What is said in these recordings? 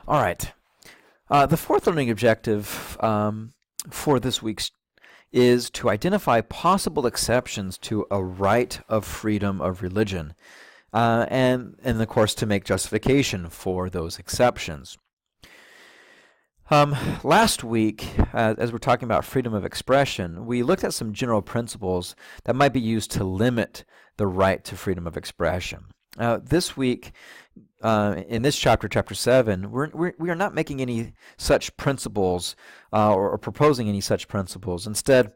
All right. The fourth learning objective for this week's is to identify possible exceptions to a right of freedom of religion, and of course to make justification for those exceptions. Last week, as we're talking about freedom of expression, we looked at some general principles that might be used to limit the right to freedom of expression. This week, in this chapter, chapter 7, we are not making any such principles or proposing any such principles. Instead,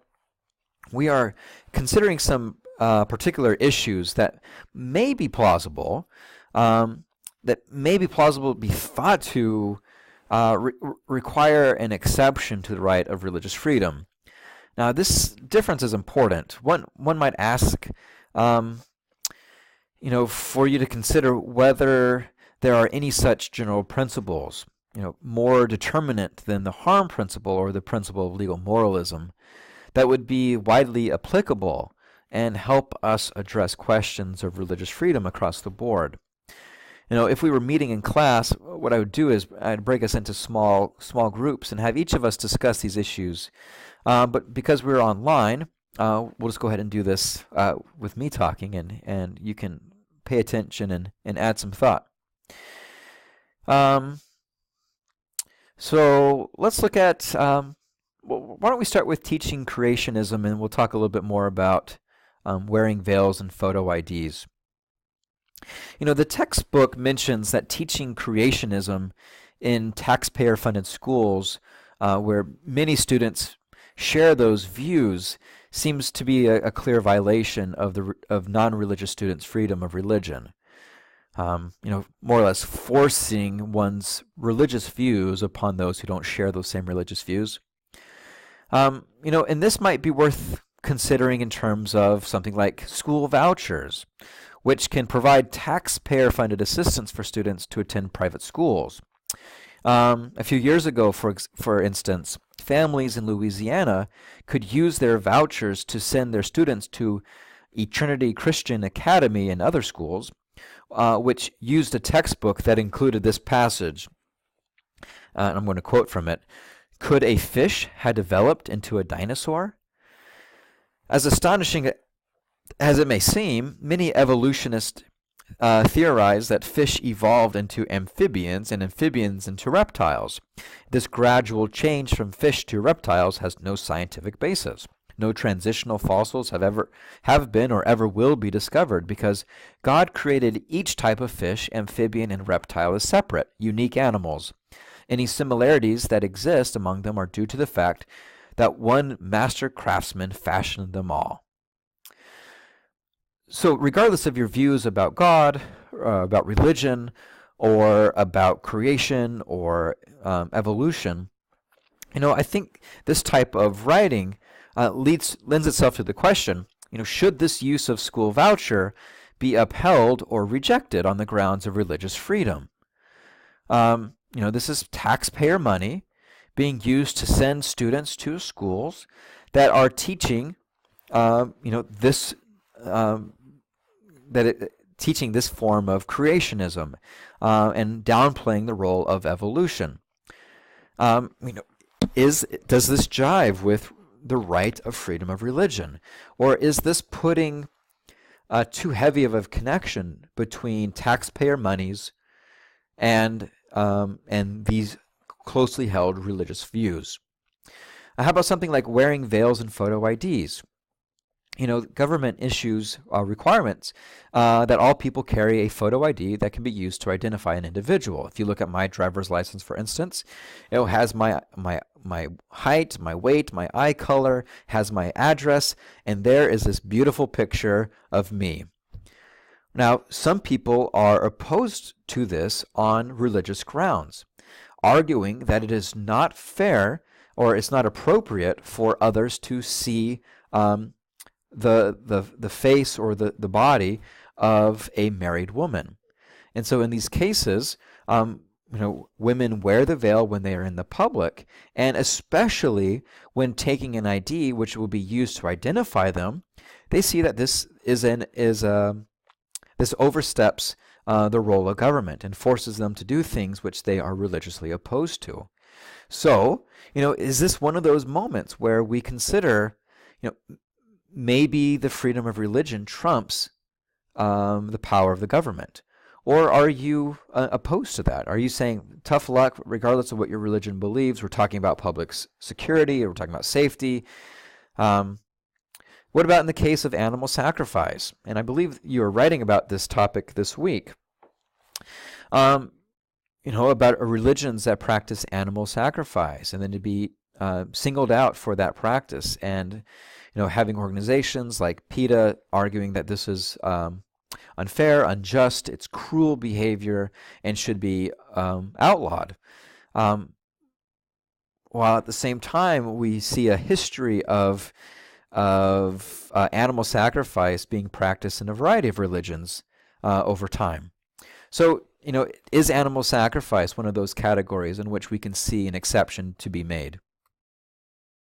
we are considering some particular issues that may be plausible, be thought to require an exception to the right of religious freedom. Now, this difference is important. One might ask, for you to consider whether there are any such general principles, more determinate than the harm principle or the principle of legal moralism, that would be widely applicable and help us address questions of religious freedom across the board. If we were meeting in class, what I would do is I'd break us into small groups and have each of us discuss these issues. But because we're online, we'll just go ahead and do this with me talking, and you can pay attention and add some thought. So let's look at, why don't we start with teaching creationism, and we'll talk a little bit more about wearing veils and photo IDs. The textbook mentions that teaching creationism in taxpayer-funded schools, where many students share those views, seems to be a clear violation of non-religious students' freedom of religion. More or less forcing one's religious views upon those who don't share those same religious views. And this might be worth considering in terms of something like school vouchers, which can provide taxpayer-funded assistance for students to attend private schools. A few years ago, for instance, families in Louisiana could use their vouchers to send their students to Eternity Christian Academy and other schools, which used a textbook that included this passage. I'm going to quote from it. "Could a fish have developed into a dinosaur?" As astonishing as it may seem, many evolutionists theorize that fish evolved into amphibians and amphibians into reptiles. This gradual change from fish to reptiles has no scientific basis. No transitional fossils have been or ever will be discovered because God created each type of fish, amphibian, and reptile as separate, unique animals. Any similarities that exist among them are due to the fact that one master craftsman fashioned them all. So regardless of your views about God, about religion, or about creation or evolution, I think this type of writing lends itself to the question, should this use of school voucher be upheld or rejected on the grounds of religious freedom? This is taxpayer money being used to send students to schools that are teaching, teaching this form of creationism and downplaying the role of evolution. Does this jive with the right of freedom of religion, or is this putting too heavy of a connection between taxpayer monies and these closely held religious views? How about something like wearing veils and photo IDs? Government issues requirements that all people carry a photo ID that can be used to identify an individual. If you look at my driver's license, for instance, it has my height, my weight, my eye color, has my address, and there is this beautiful picture of me. Now, some people are opposed to this on religious grounds, arguing that it is not fair or it's not appropriate for others to see the face or the body of a married woman. And so in these cases, women wear the veil when they are in the public, and especially when taking an ID which will be used to identify them, they see that this oversteps the role of government and forces them to do things which they are religiously opposed to. So, is this one of those moments where we consider, maybe the freedom of religion trumps the power of the government? Or are you opposed to that? Are you saying, tough luck, regardless of what your religion believes, we're talking about public security, or we're talking about safety? What about in the case of animal sacrifice? And I believe you are writing about this topic this week. About religions that practice animal sacrifice, and then to be singled out for that practice, and having organizations like PETA arguing that this is unfair, unjust, it's cruel behavior, and should be outlawed. While at the same time we see a history of animal sacrifice being practiced in a variety of religions over time. So, is animal sacrifice one of those categories in which we can see an exception to be made?